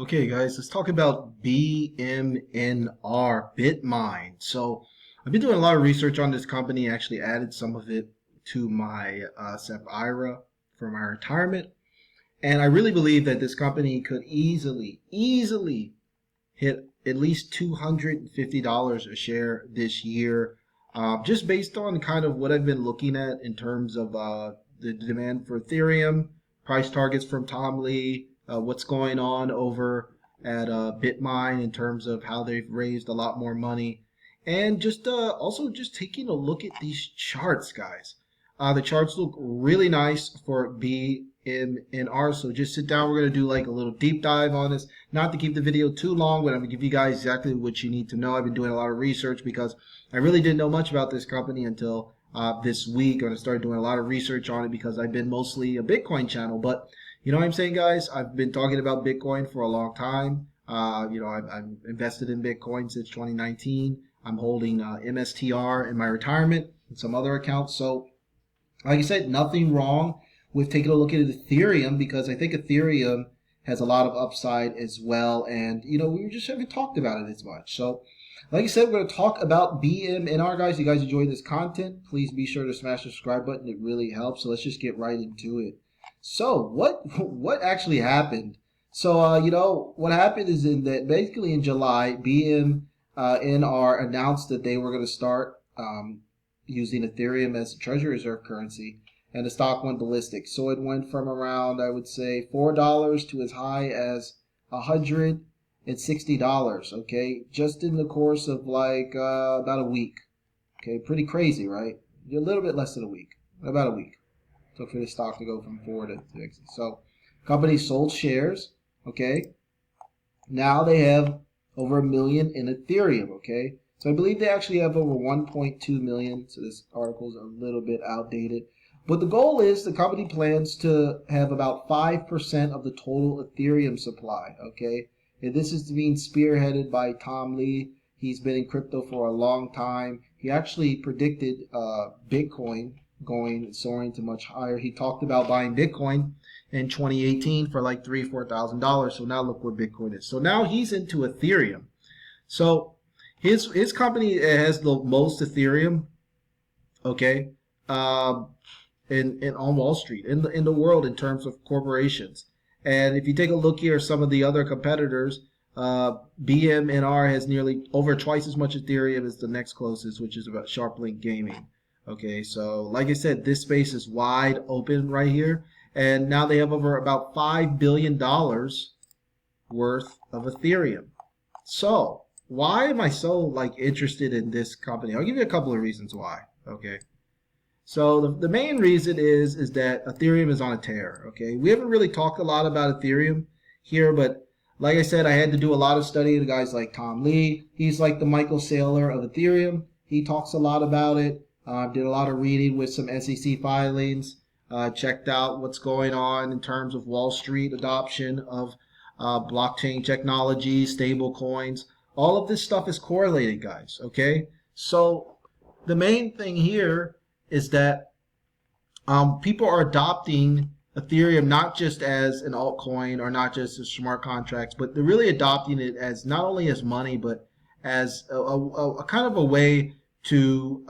Okay, guys, let's talk about BMNR, Bitmine. So, I've been doing a lot of research on this company. Actually, added some of it to my SEP IRA for my retirement, and I really believe that this company could easily hit at least $250 a share this year, just based on kind of what I've been looking at in terms of the demand for Ethereum, price targets from Tom Lee, what's going on over at Bitmine in terms of how they've raised a lot more money, and just also just taking a look at these charts, guys. The charts look really nice for BMNR, so just sit down. We're going to do like a little deep dive on this. Not to keep the video too long, but I'm going to give you guys exactly what you need to know. I've been doing a lot of research because I really didn't know much about this company until this week. I started doing a lot of research on it because I've been mostly a Bitcoin channel. But you know what I'm saying, guys? I've been talking about Bitcoin for a long time. I'm invested in Bitcoin since 2019. I'm holding MSTR in my retirement and some other accounts. So, like I said, nothing wrong with taking a look at Ethereum because I think Ethereum has a lot of upside as well. And, we just haven't talked about it as much. So, like I said, we're going to talk about BMNR, guys. If you guys enjoy this content, please be sure to smash the subscribe button. It really helps. So let's just get right into it. So what actually happened? So, what happened is basically in July, BMNR announced that they were going to start using Ethereum as a treasury reserve currency, and the stock went ballistic. So it went from around, I would say, $4 to as high as $160, okay, just in the course of like about a week. Okay, pretty crazy, right? A little bit less than a week, about a week. Took for the stock to go from 4 to 60. So company sold shares, okay? Now they have over 1 million in Ethereum, okay? So I believe they actually have over 1.2 million. So this article is a little bit outdated. But the goal is the company plans to have about 5% of the total Ethereum supply, okay? And this is being spearheaded by Tom Lee. He's been in crypto for a long time. He actually predicted Bitcoin soaring to much higher. He talked about buying Bitcoin in 2018 for like $3,000-$4,000. So now look where Bitcoin is. So now he's into Ethereum. So his company has the most Ethereum, okay, in on Wall Street in the world in terms of corporations. And if you take a look here, some of the other competitors, BMNR has nearly over twice as much Ethereum as the next closest, which is about SharpLink Gaming. Okay, so like I said, this space is wide open right here, and now they have over about $5 billion worth of Ethereum. So why am I so interested in this company? I'll give you a couple of reasons why. Okay, so the main reason is that Ethereum is on a tear. Okay, we haven't really talked a lot about Ethereum here, but like I said, I had to do a lot of study of guys like Tom Lee. He's like the Michael Saylor of Ethereum. He talks a lot about it. Did a lot of reading with some SEC filings. Checked out what's going on in terms of Wall Street adoption of blockchain technology, stable coins. All of this stuff is correlated, guys. Okay, so the main thing here is that people are adopting Ethereum not just as an altcoin or not just as smart contracts, but they're really adopting it as not only as money, but as a kind of a way to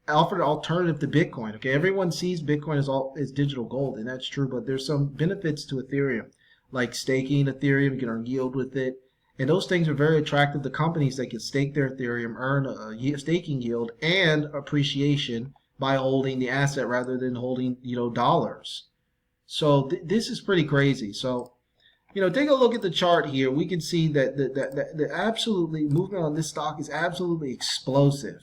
offer an alternative to Bitcoin. Okay, everyone sees Bitcoin as digital gold, and that's true, but there's some benefits to Ethereum, like staking Ethereum. You can earn yield with it, and those things are very attractive to companies that can stake their Ethereum, earn a staking yield and appreciation by holding the asset rather than holding dollars. So this is pretty crazy. So take a look at the chart here. We can see that the absolutely movement on this stock is absolutely explosive.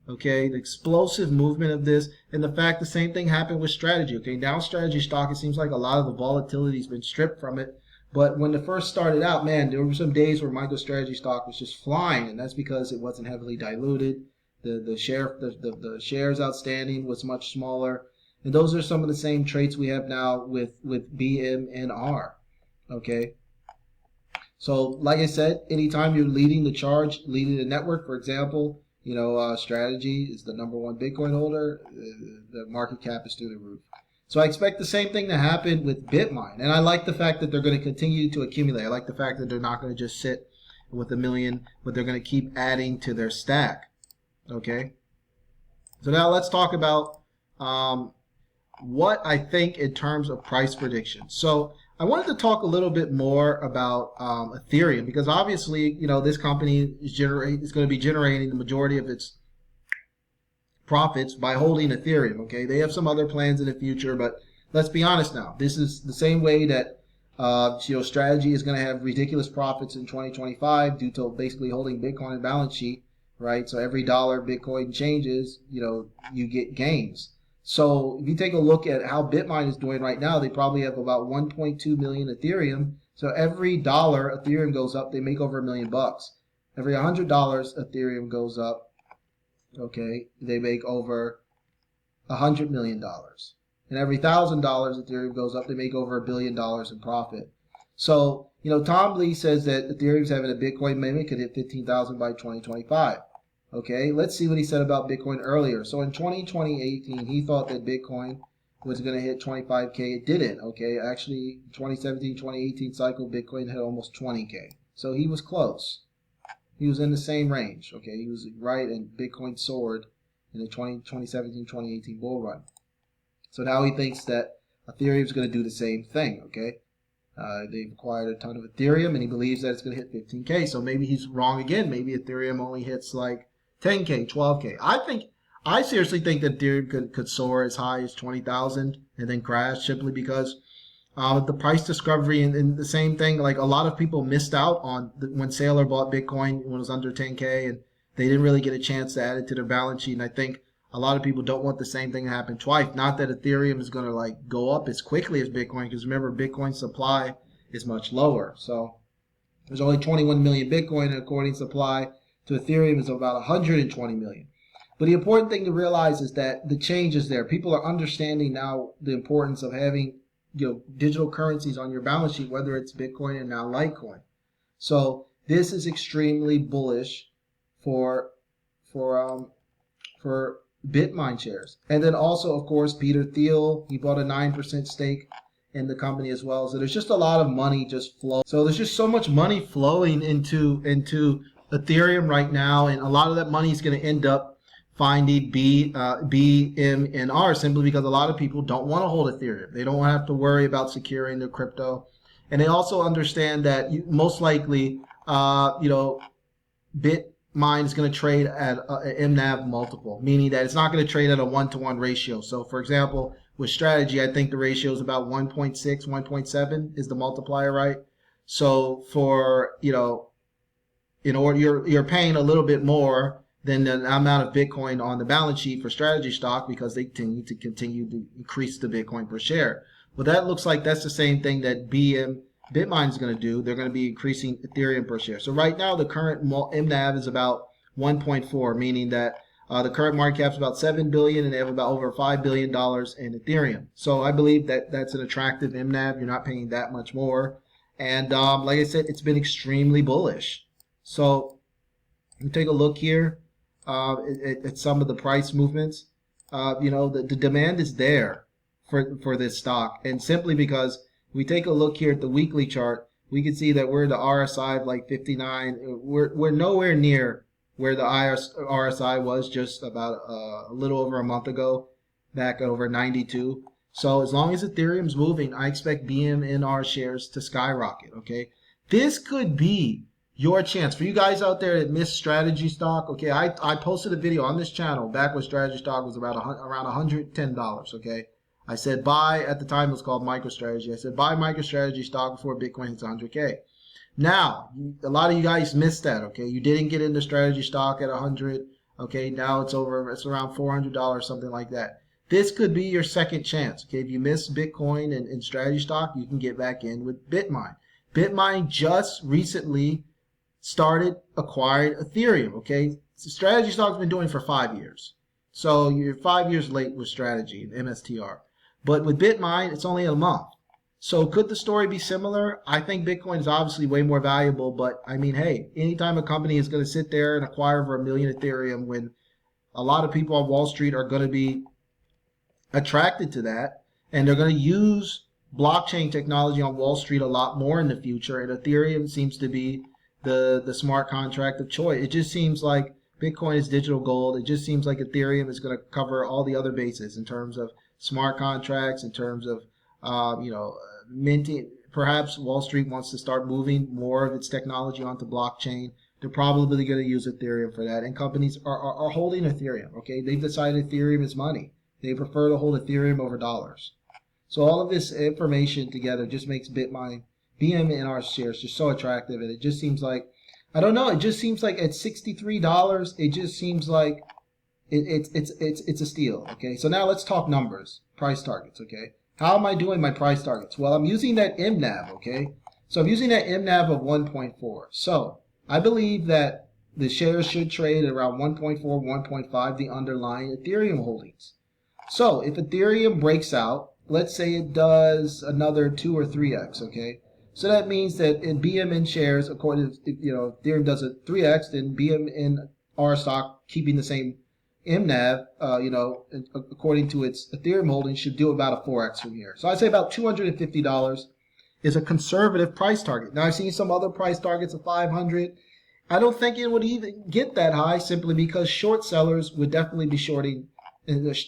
Okay, the explosive movement of this, and the fact the same thing happened with Strategy. Okay, now Strategy stock, it seems like a lot of the volatility has been stripped from it. But when it first started out, man, there were some days where MicroStrategy stock was just flying, and that's because it wasn't heavily diluted. The shares outstanding was much smaller, and those are some of the same traits we have now with BMNR. Okay, so like I said, anytime you're leading the charge, leading the network, for example, Strategy is the #1 Bitcoin holder. The market cap is through the roof. So I expect the same thing to happen with Bitmine. And I like the fact that they're going to continue to accumulate. I like the fact that they're not going to just sit with 1 million, but they're going to keep adding to their stack. Okay. So now let's talk about what I think in terms of price predictions. So I wanted to talk a little bit more about Ethereum, because obviously, you know, this company is going to be generating the majority of its profits by holding Ethereum. Okay, they have some other plans in the future, but let's be honest now. This is the same way that Strategy is going to have ridiculous profits in 2025 due to basically holding Bitcoin on balance sheet, right? So every dollar Bitcoin changes, you know, you get gains. So if you take a look at how Bitmine is doing right now, they probably have about 1.2 million Ethereum. So every dollar Ethereum goes up, they make over $1 million. Every $100 Ethereum goes up, okay, they make over $100 million. And every $1,000 Ethereum goes up, they make over $1 billion in profit. So, you know, Tom Lee says that Ethereum's having a Bitcoin mimic could hit 15,000 by 2025. Okay, let's see what he said about Bitcoin earlier. So in 2018, he thought that Bitcoin was going to hit 25K. It didn't, okay? Actually, 2017-2018 cycle, Bitcoin hit almost 20K. So he was close. He was in the same range, okay? He was right, and Bitcoin soared in the 2017-2018 bull run. So now he thinks that Ethereum is going to do the same thing, okay? They've acquired a ton of Ethereum, and he believes that it's going to hit 15K. So maybe he's wrong again. Maybe Ethereum only hits like 10K, 12K. I seriously think that Ethereum could soar as high as 20,000 and then crash, simply because the price discovery and the same thing. Like, a lot of people missed out on when Saylor bought Bitcoin when it was under 10K, and they didn't really get a chance to add it to their balance sheet. And I think a lot of people don't want the same thing to happen twice. Not that Ethereum is going to like go up as quickly as Bitcoin, because remember, Bitcoin's supply is much lower. So there's only 21 million Bitcoin, and according to supply to Ethereum is about 120 million. But the important thing to realize is that the change is there. People are understanding now the importance of having, you know, digital currencies on your balance sheet, whether it's Bitcoin and now Litecoin. So this is extremely bullish for Bitmine shares. And then also, of course, Peter Thiel, he bought a 9% stake in the company as well. So there's just a lot of money just flow. So there's just so much money flowing into Ethereum right now, and a lot of that money is going to end up finding BMNR, simply because a lot of people don't want to hold Ethereum. They don't have to worry about securing their crypto, and they also understand that most likely, Bitmine is going to trade at an MNAV multiple, meaning that it's not going to trade at a 1-to-1 ratio. So, for example, with Strategy, I think the ratio is about 1.6, 1.7 is the multiplier, right? So for, you know, in order, you're paying a little bit more than the amount of Bitcoin on the balance sheet for Strategy stock, because they continue to increase the Bitcoin per share. Well, that looks like that's the same thing that Bitmine is going to do. They're going to be increasing Ethereum per share. So right now, the current MNAV is about 1.4, meaning that the current market cap is about $7 billion, and they have about over $5 billion in Ethereum. So I believe that that's an attractive MNAV. You're not paying that much more. And like I said, it's been extremely bullish. So you take a look here at some of the price movements. The demand is there for this stock. And simply because we take a look here at the weekly chart, we can see that we're the RSI of like 59. We're nowhere near where the RSI was just about a little over a month ago, back over 92. So as long as Ethereum's moving, I expect BMNR shares to skyrocket, okay? This could be your chance. For you guys out there that missed Strategy stock, okay, I posted a video on this channel back when Strategy stock was around $110, okay? I said buy, at the time it was called MicroStrategy. I said buy MicroStrategy stock before Bitcoin hits 100K. Now, a lot of you guys missed that, okay? You didn't get into Strategy stock at 100, okay? Now it's around $400, something like that. This could be your second chance, okay? If you missed Bitcoin and Strategy stock, you can get back in with Bitmine. Bitmine just recently started acquiring Ethereum, okay? Strategy stock's been doing it for 5 years. So you're 5 years late with Strategy and MSTR. But with Bitmine, it's only a month. So could the story be similar? I think Bitcoin is obviously way more valuable, but I mean, hey, anytime a company is going to sit there and acquire for 1 million Ethereum, when a lot of people on Wall Street are going to be attracted to that, and they're going to use blockchain technology on Wall Street a lot more in the future, and Ethereum seems to be the smart contract of choice. It just seems like Bitcoin is digital gold. It just seems like Ethereum is going to cover all the other bases in terms of smart contracts, in terms of minting. Perhaps Wall Street wants to start moving more of its technology onto blockchain. They're probably going to use Ethereum for that, and companies are holding Ethereum. Okay, they've decided Ethereum is money. They prefer to hold Ethereum over dollars. So all of this information together just makes Bitmine BMNR shares just so attractive, and it just seems like, I don't know, it just seems like at $63, it just seems like it's a steal. Okay, so now let's talk numbers, price targets. Okay, how am I doing my price targets? Well, I'm using that MNAV. Okay, so I'm using that MNAV of 1.4. So I believe that the shares should trade at around 1.4, 1.5, the underlying Ethereum holdings. So if Ethereum breaks out, let's say it does another 2 or 3x, okay? So that means that in BMN shares, according to, Ethereum does a 3x, then BMNR stock, keeping the same MNAV, according to its Ethereum holdings, should do about a 4x from here. So I'd say about $250 is a conservative price target. Now I've seen some other price targets of 500. I don't think it would even get that high, simply because short sellers would definitely be shorting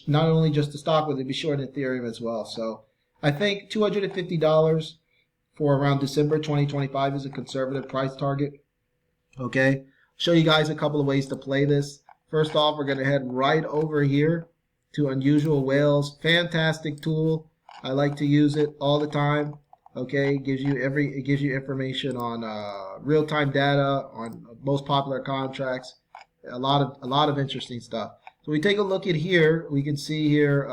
not only just the stock, but they'd be short Ethereum as well. So I think $250 for around December 2025 is a conservative price target. Okay, show you guys a couple of ways to play this. First off, we're going to head right over here to Unusual Whales. Fantastic tool. I like to use it all the time. Okay, it gives you information on real-time data on most popular contracts. A lot of interesting stuff. So we take a look at here. We can see here.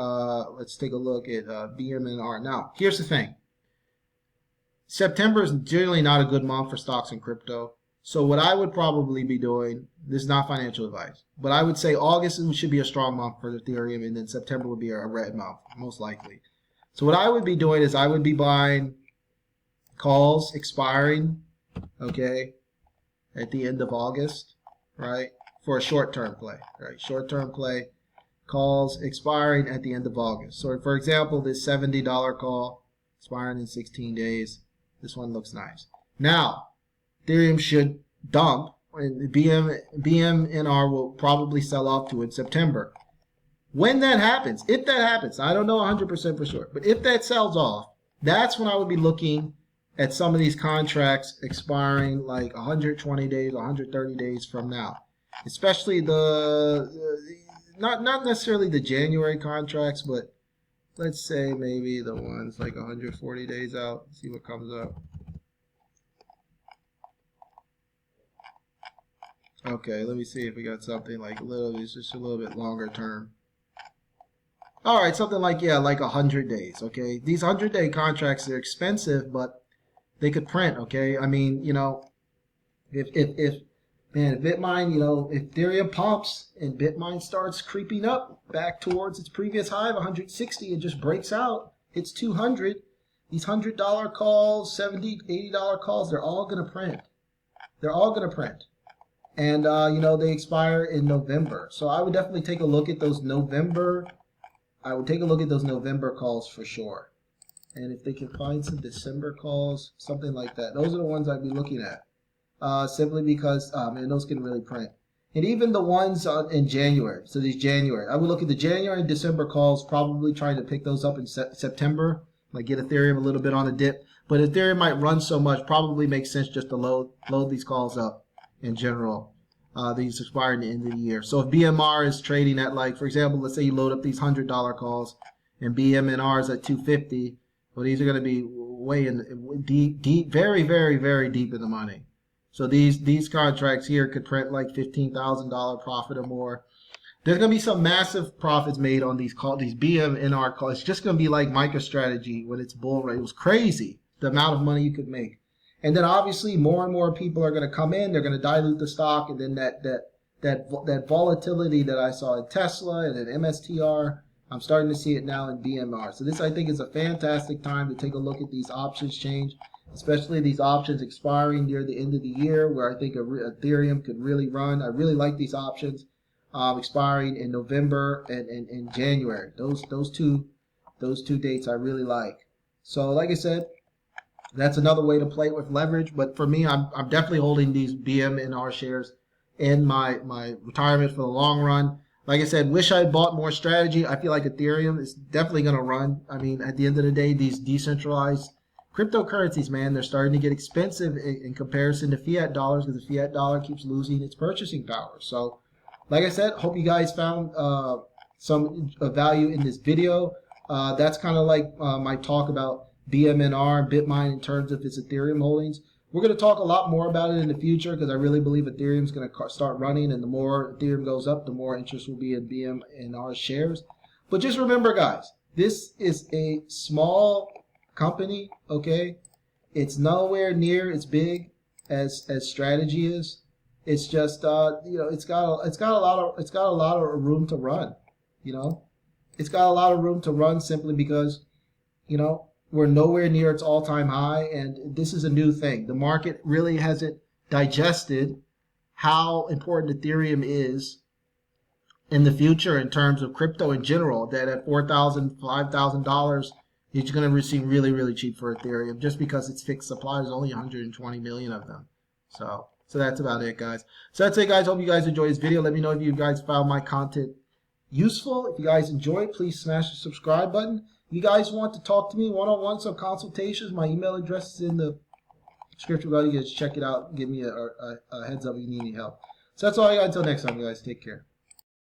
Let's take a look at BMNR. Now, here's the thing. September is generally not a good month for stocks and crypto. So what I would probably be doing, this is not financial advice, but I would say August should be a strong month for Ethereum, and then September would be a red month, most likely. So what I would be doing is I would be buying calls expiring, okay, at the end of August, right, for a short-term play, right? Short-term play, calls expiring at the end of August. So for example, this $70 call expiring in 16 days. This one looks nice. Now, Ethereum should dump, and BMNR will probably sell off to in September. When that happens, if that happens, I don't know 100% for sure, but if that sells off, that's when I would be looking at some of these contracts expiring like 120 days, 130 days from now. Especially not necessarily the January contracts, but let's say maybe the ones like 140 days out. See what comes up. Okay, let me see if we got something like just a little bit longer term. All right, something like, like 100 days, okay? These 100-day contracts, they're expensive, but they could print, okay? I mean, if Bitmine, if Ethereum pumps and Bitmine starts creeping up back towards its previous high of 160 and just breaks out, hits 200, these $100 calls, $70, $80 calls, they're all going to print. They're all going to print. And, they expire in November. So I would definitely take a look at those November calls for sure. And if they can find some December calls, something like that, those are the ones I'd be looking at. Simply because, those can really print. And even the ones in January, so these January, I would look at the January and December calls, probably trying to pick those up in September, like get Ethereum a little bit on a dip. But Ethereum might run so much, probably makes sense just to load these calls up in general. These expire at the end of the year. So if BMR is trading at, like, for example, let's say you load up these $100 calls and BMNR is at 250, well, these are going to be way in deep, very, very, very deep in the money. So these contracts here could print like $15,000 profit or more. There's going to be some massive profits made on these BMNR calls. It's just going to be like MicroStrategy when it's bull rate. It was crazy, the amount of money you could make. And then obviously more and more people are going to come in. They're going to dilute the stock, and then that volatility that I saw in Tesla and in MSTR, I'm starting to see it now in BMR. So this, I think, is a fantastic time to take a look at these options change, especially these options expiring near the end of the year, where I think Ethereum could really run. I really like these options expiring in November and in January. Those two Those two dates I really like. So like I said, that's another way to play it with leverage. But for me, I'm definitely holding these BMNR shares in my retirement for the long run. Like I said, wish I had bought more strategy. I feel like Ethereum is definitely going to run. I mean, at the end of the day, these decentralized cryptocurrencies, man, they're starting to get expensive in comparison to fiat dollars, because the fiat dollar keeps losing its purchasing power. So, like I said, hope you guys found some value in this video. That's kind of like my talk about BMNR and Bitmine in terms of its Ethereum holdings. We're going to talk a lot more about it in the future, because I really believe Ethereum is going to start running, and the more Ethereum goes up, the more interest will be in BMNR shares. But just remember, guys, this is a small company, okay? It's nowhere near as big as strategy is. It's just you know, it's got a lot of room to run, you know. It's got a lot of room to run simply because, you know, we're nowhere near its all-time high, and this is a new thing. The market really hasn't digested how important Ethereum is in the future in terms of crypto in general, that at $4,000, $5,000, you're going to receive really, really cheap for Ethereum, just because it's fixed supply. There's only 120 million of them. So that's about it, guys. So that's it, guys. Hope you guys enjoyed this video. Let me know if you guys found my content useful. If you guys enjoyed, please smash the subscribe button. If you guys want to talk to me one-on-one, some consultations, my email address is in the description below. You guys check it out. Give me a heads up if you need any help. So that's all I got. Until next time, guys. Take care.